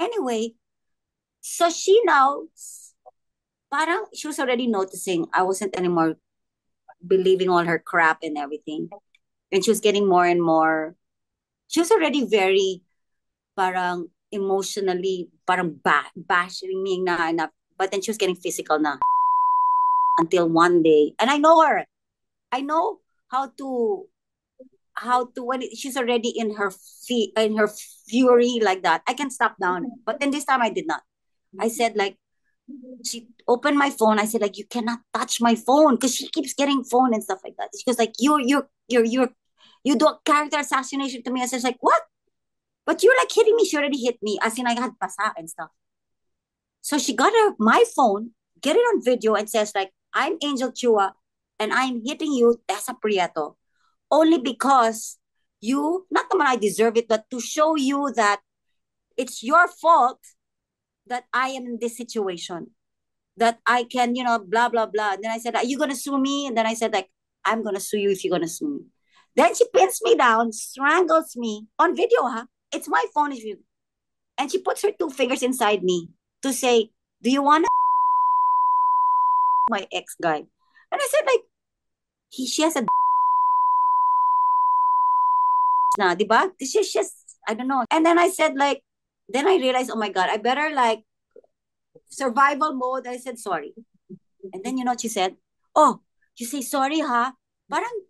Anyway, so she now, parang she was already noticing I wasn't anymore believing all her crap and everything. And she was getting more and more, she was already very, parang emotionally, parang bashing me na, but then she was getting physical na. Until one day, and I know her, I know how to, when she's already in her in her fury like that, I can stop down. But then this time I did not. I said like, she opened my phone. I said like, you cannot touch my phone, because she keeps getting phone and stuff like that. She goes like, you do a character assassination to me. I said like, what? But you're like hitting me. She already hit me, as in I had pasa and stuff. So she got my phone, get it on video, and says like, I'm Angel Chua, and I'm hitting you, Tessa Prieto, only because you, not naman I deserve it, but to show you that it's your fault that I am in this situation, that I can, blah, blah, blah. And then I said, are you going to sue me? And then I said, like, I'm going to sue you if you're going to sue me. Then she pins me down, strangles me on video, huh? It's my phone. If you, and she puts her two fingers inside me to say, do you want to my ex guy? And I said, like, she has a na, di ba? She's just, I don't know. And then I said, like, then I realized, oh my God, I better like survival mode. I said, sorry. And then you know what she said? Oh, you say sorry, huh? Parang,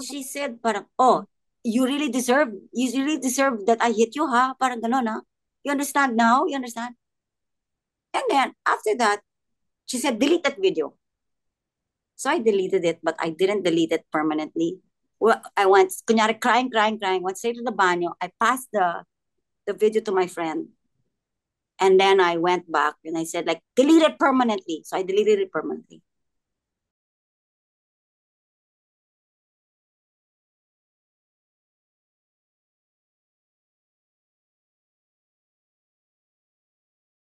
she said, parang, oh, you really deserve that I hit you, huh? Parang ganon, huh? You understand now? You understand? And then after that, she said, delete that video. So I deleted it, but I didn't delete it permanently. Well, I went, kunyari, crying, crying, crying, went straight to the banyo. I passed the video to my friend. And then I went back and I said, like, delete it permanently. So I deleted it permanently.